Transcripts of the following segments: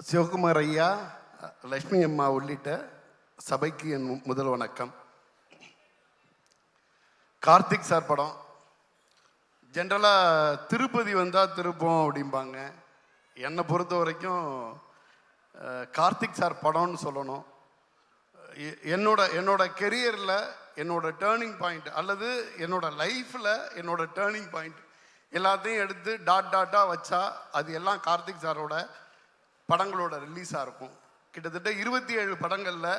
சிவகுமார் ஐயா, லட்சுமி அம்மா உள்ளிட்ட சபைக்கு என் முதல் வணக்கம். கார்த்திக் சார் படம் ஜென்ரலாக திருப்பதி வந்தால் திருப்பம் அப்படிம்பாங்க. என்னை பொறுத்த வரைக்கும் கார்த்திக் சார் படம்னு சொல்லணும். என்னோட கெரியரில் என்னோட டேர்னிங் பாயிண்ட் அல்லது என்னோட லைஃப்பில் என்னோட டேர்னிங் பாயிண்ட் எல்லாத்தையும் எடுத்து டாட்டாக வச்சா அது எல்லாம் கார்த்திக் சாரோட படங்களோட ரிலீஸாக இருக்கும். கிட்டத்தட்ட 27 படங்களில்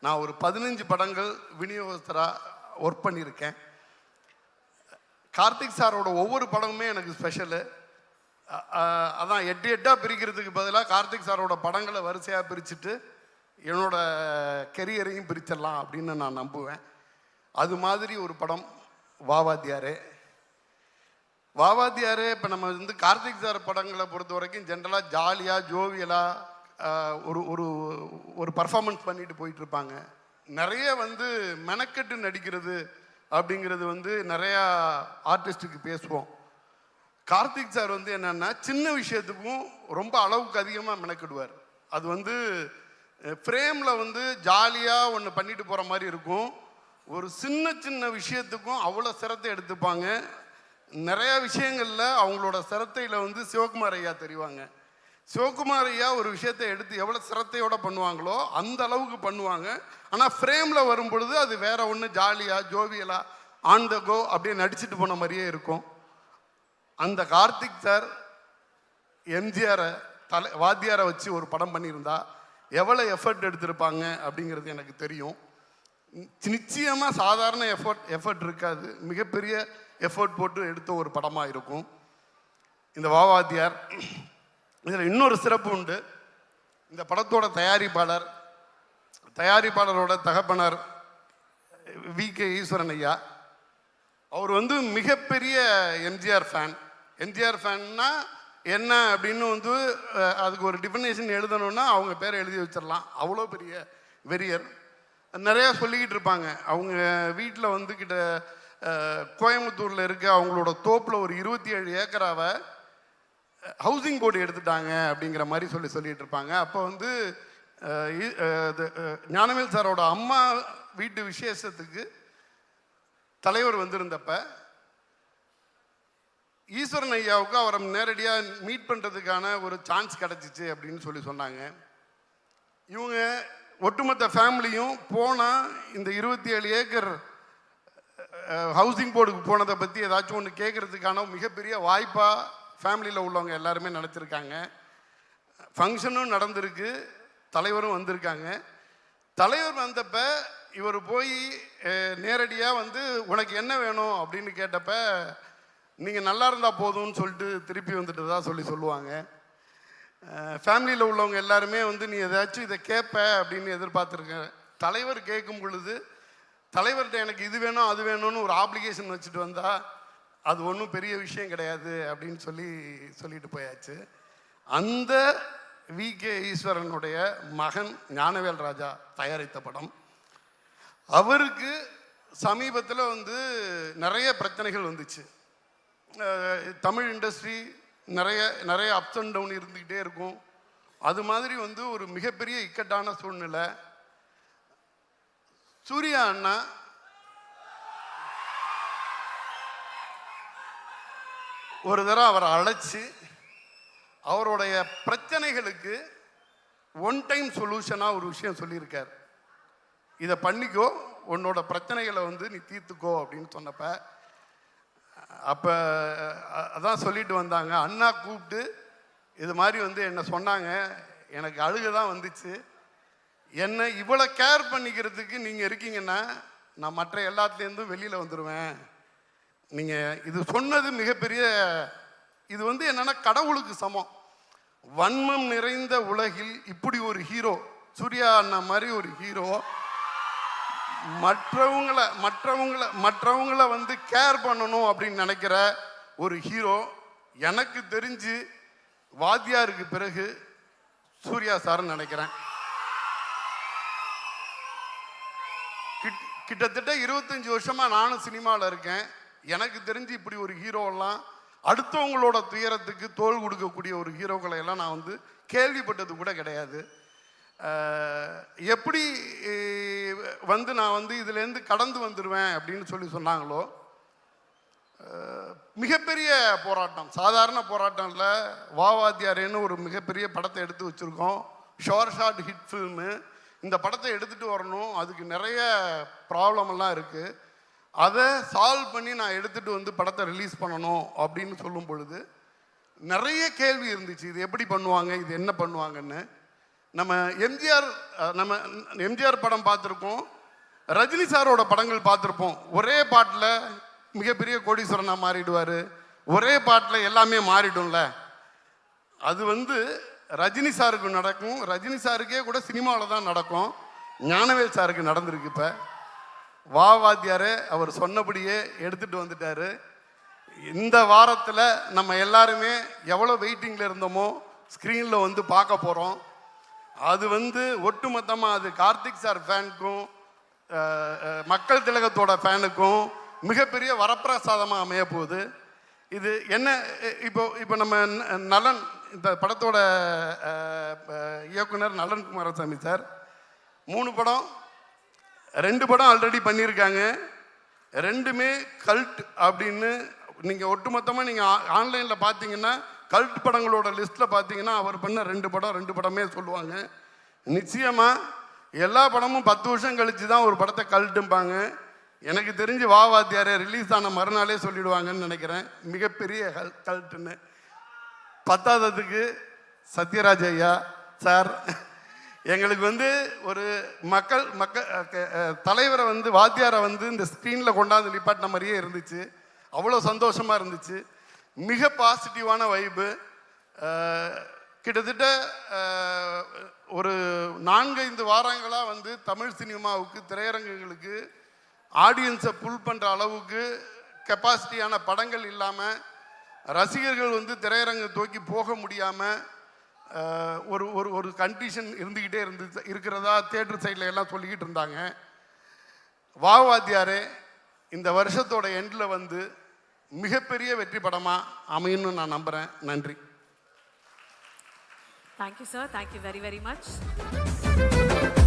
நான் ஒரு 15 படங்கள் விநியோகஸ்தராக ஒர்க் பண்ணியிருக்கேன். கார்த்திக் சாரோட ஒவ்வொரு படமுமே எனக்கு ஸ்பெஷலு. அதான் 8 பிரிக்கிறதுக்கு பதிலாக கார்த்திக் சாரோட படங்களை வரிசையாக பிரிச்சுட்டு என்னோட கெரியரையும் பிரிச்சிடலாம் அப்படின்னு நான் நம்புவேன். அது மாதிரி ஒரு படம் வாவாத்தியாரே. இப்போ நம்ம கார்த்திக் சார் படங்களை பொறுத்த வரைக்கும் ஜென்ரலாக ஜாலியாக ஜோவியலாக ஒரு பர்ஃபார்மன்ஸ் பண்ணிட்டு போயிட்டுருப்பாங்க. நிறைய மெனக்கெட்டு நடிக்கிறது அப்படிங்கிறது நிறையா ஆர்டிஸ்ட்டுக்கு பேசுவோம். கார்த்திக் சார் என்னென்னா சின்ன விஷயத்துக்கும் ரொம்ப அளவுக்கு அதிகமாக மெனக்கிடுவார். அது ஃப்ரேமில் ஜாலியாக ஒன்று பண்ணிட்டு போகிற மாதிரி இருக்கும். ஒரு சின்ன விஷயத்துக்கும் அவ்வளோ சிரத்தை எடுத்துப்பாங்க. நிறைய விஷயங்களில் அவங்களோட சிரத்தையில் சிவகுமார் ஐயா தெரிவாங்க. சிவகுமார் ஐயா ஒரு விஷயத்தை எடுத்து எவ்வளோ சிரத்தையோடு பண்ணுவாங்களோ அந்த அளவுக்கு பண்ணுவாங்க. ஆனால் ஃப்ரேமில் வரும் பொழுது அது வேற ஒன்று ஜாலியாக ஜோவியலாக ஆன் த கோ அப்படியே நடிச்சுட்டு போன மாதிரியே இருக்கும். அந்த கார்த்திக் சார் எம்ஜிஆரை வாத்தியாரை வச்சு ஒரு படம் பண்ணியிருந்தா எவ்வளோ எஃபர்ட் எடுத்திருப்பாங்க அப்படிங்கிறது எனக்கு தெரியும். நிச்சயமாக சாதாரண எஃபர்ட் இருக்காது, மிகப்பெரிய எஃபர்ட் போட்டு எடுத்த ஒரு படமாக இருக்கும் இந்த வாவாத்தியார். இதில் இன்னொரு சிறப்பு உண்டு. இந்த படத்தோட தயாரிப்பாளரோட தகப்பனர் வி.கே. ஈஸ்வரன் ஐயா. அவர் மிகப்பெரிய எம்ஜிஆர் ஃபேன்னா என்ன அப்படின்னு அதுக்கு ஒரு டிஃபினேஷன் எழுதணும்னா அவங்க பேரை எழுதி வச்சிடலாம். அவ்வளோ பெரிய வெறியர். நிறையா சொல்லிக்கிட்டு இருப்பாங்க. அவங்க வீட்டில் கிட்ட கோயம்புத்தூரில் இருக்க அவங்களோட தோப்பில் ஒரு 27 ஏக்கராவை ஹவுசிங் போர்டு எடுத்துட்டாங்க அப்படிங்கிற மாதிரி சொல்லிட்டு இருப்பாங்க. அப்போ ஞானவேல் சாரோட அம்மா வீட்டு விசேஷத்துக்கு தலைவர் வந்திருந்தப்ப ஈஸ்வரன் ஐயாவுக்கு அவரை நேரடியாக மீட் பண்ணுறதுக்கான ஒரு சான்ஸ் கிடச்சிச்சு அப்படின்னு சொன்னாங்க. இவங்க ஒட்டுமொத்த ஃபேமிலியும் போனால் இந்த 27 ஏக்கர் ஹவுசிங் போர்டுக்கு போனதை பற்றி ஏதாச்சும் ஒன்று கேட்குறதுக்கான மிகப்பெரிய வாய்ப்பாக ஃபேமிலியில் உள்ளவங்க எல்லாருமே நினச்சிருக்காங்க. ஃபங்க்ஷனும் நடந்திருக்கு, தலைவரும் வந்திருக்காங்க. தலைவர் வந்தப்ப இவர் போய் நேரடியாக உனக்கு என்ன வேணும் அப்படின்னு கேட்டப்ப நீங்கள் நல்லா இருந்தால் போதும்னு சொல்லிட்டு திருப்பி வந்துட்டு தான் சொல்லுவாங்க. ஃபேமிலியில் உள்ளவங்க எல்லாருமே நீ ஏதாச்சும் இதை கேட்ப அப்படின்னு எதிர்பார்த்துருக்க. தலைவர் கேட்கும் பொழுது தலைவர்கிட்ட எனக்கு இது வேணும் அது வேணும்னு ஒரு ஆப்ளிகேஷன் வச்சுட்டு வந்தால் அது ஒன்றும் பெரிய விஷயம் கிடையாது அப்படின்னு சொல்லிட்டு போயாச்சு. அந்த வி.கே. ஈஸ்வரனுடைய மகன் ஞானவேல் ராஜா தயாரித்த படம். அவருக்கு சமீபத்தில் நிறைய பிரச்சனைகள் வந்துச்சு. தமிழ் இண்டஸ்ட்ரி நிறைய அப்ஸ் அண்ட் டவுன் இருந்துக்கிட்டே இருக்கும். அது மாதிரி ஒரு மிகப்பெரிய இக்கட்டான சூழ்நிலை. சூர்யா அண்ணா ஒரு தடவை அவரை அழைச்சி அவருடைய பிரச்சனைகளுக்கு ஒன் டைம் சொல்யூஷனாக ஒரு விஷயம் சொல்லியிருக்கார். இதை பண்ணிக்கோ, உன்னோட பிரச்சனைகளை நீ தீர்த்துக்கோ அப்படின்னு சொன்னப்ப அப்போ அதான் சொல்லிட்டு வந்தாங்க. அண்ணா கூப்பிட்டு இது மாதிரி என்னை சொன்னாங்க. எனக்கு அழுக தான் வந்துச்சு. என்னை இவ்வளோ கேர் பண்ணிக்கிறதுக்கு நீங்கள் இருக்கீங்கன்னா நான் மற்ற எல்லாத்துலேருந்தும் வெளியில் வந்துடுவேன். நீங்கள் இது சொன்னது மிகப்பெரிய இது என்னென்னா கடவுளுக்கு சமம். வன்மம் நிறைந்த உலகில் இப்படி ஒரு ஹீரோ, சூர்யா அண்ணா மாதிரி ஒரு ஹீரோ மற்றவங்களை கேர் பண்ணணும் அப்படின்னு நினைக்கிற ஒரு ஹீரோ எனக்கு தெரிஞ்சு வாத்தியாருக்கு பிறகு சூர்யா சார்னு நினைக்கிறேன். கிட்டத்தட்ட 25 வருஷமாக நானும் சினிமாவில் இருக்கேன். எனக்கு தெரிஞ்சு இப்படி ஒரு ஹீரோலாம் அடுத்தவங்களோட துயரத்துக்கு தோள் கொடுக்கக்கூடிய ஒரு ஹீரோக்களை எல்லாம் நான் வந்து கேள்விப்பட்டது கூட கிடையாது. எப்படி வந்து நான் வந்து இதுலேருந்து கடந்து வந்துடுவேன் அப்படின்னு சொன்னாங்களோ, மிகப்பெரிய போராட்டம், சாதாரண போராட்டம் இல்லை. வாவாத்தியாரேன்னு ஒரு மிகப்பெரிய படத்தை எடுத்து வச்சுருக்கோம், ஷார்ட் ஹிட் ஃபில்மு. இந்த படத்தை எடுத்துகிட்டு வரணும், அதுக்கு நிறைய ப்ராப்ளம் எல்லாம் இருக்குது. அதை சால்வ் பண்ணி நான் எடுத்துகிட்டு வந்து படத்தை ரிலீஸ் பண்ணணும் அப்படின்னு சொல்லும் பொழுது நிறைய கேள்வி இருந்துச்சு. இது எப்படி பண்ணுவாங்க, இது என்ன பண்ணுவாங்கன்னு. நம்ம எம்ஜிஆர் படம் பார்த்துருக்கோம், ரஜினி சாரோட படங்கள் பார்த்துருப்போம். ஒரே பாட்டில் மிகப்பெரிய கோடீஸ்வரனாக மாறிடுவார், ஒரே பாட்டில் எல்லாமே மாறிடும்ல. அது வந்து ரஜினி சாருக்கு நடக்கும், ரஜினி சாருக்கே கூட சினிமாவில் தான் நடக்கும். ஞானவேல் சாருக்கு நடந்திருக்கு. இப்போ வாவாத்தியாரே அவர் சொன்னபடியே எடுத்துகிட்டு வந்துட்டார். இந்த வாரத்தில் நம்ம எல்லாருமே எவ்வளோ வெயிட்டிங்கில் இருந்தோமோ ஸ்க்ரீனில் வந்து பார்க்க போகிறோம். அது வந்து ஒட்டுமொத்தமாக அது கார்த்திக் சார் ஃபேனுக்கும் மக்கள் திலகத்தோட ஃபேனுக்கும் மிகப்பெரிய வரப்பிரசாதமாக அமைய போகுது. இது என்ன, இப்போ நம்ம நலன், இந்த படத்தோட இயக்குனர் நலன் குமாரசாமி சார் 3 படம், 2 படம் ஆல்ரெடி பண்ணியிருக்காங்க. 2மே கல்ட் அப்படின்னு நீங்கள் ஒட்டுமொத்தமாக நீங்கள் ஆன்லைனில் பார்த்தீங்கன்னா கல்ட் படங்களோட லிஸ்ட்டில் பார்த்தீங்கன்னா அவர் பண்ண 2 படமே சொல்லுவாங்க. நிச்சயமாக எல்லா படமும் 10 வருஷம் கழித்து தான் ஒரு படத்தை கல்ட்டும்பாங்க. எனக்கு தெரிஞ்சு வாவாத்தியாரே ரிலீஸ் ஆன மறுநாளே சொல்லிடுவாங்கன்னு நினைக்கிறேன் மிகப்பெரிய கல்ட்டுன்னு. 10ஆவதுக்கு சத்யராஜ் ஐயா சார் எங்களுக்கு வந்து ஒரு மக்கள் தலைவரை வந்து வாத்தியாரை வந்து இந்த ஸ்க்ரீனில் கொண்டாந்து நிப்பாட்டின மாதிரியே இருந்துச்சு. அவ்வளோ சந்தோஷமாக இருந்துச்சு. மிக பாசிட்டிவான வைப்பு. கிட்டத்தட்ட ஒரு 4-5 வாரங்களாக வந்து தமிழ் சினிமாவுக்கு திரையரங்குகளுக்கு ஆடியன்ஸை புல் பண்ணுற அளவுக்கு கெப்பாசிட்டியான படங்கள் இல்லாமல், ரசிகர்கள் வந்து திரையரங்கு தூக்கி போக முடியாமல் ஒரு ஒரு ஒரு கண்டிஷன் இருந்துக்கிட்டே இருக்கிறதா தியேட்டர் சைடில் எல்லாம் சொல்லிக்கிட்டு இருந்தாங்க. வாவாத்தியாரே இந்த வருஷத்தோட எண்டில் வந்து மிகப்பெரிய வெற்றி படமாக அமையும்னு நான் நம்புகிறேன். நன்றி. Thank you, sir. Thank you very, very much.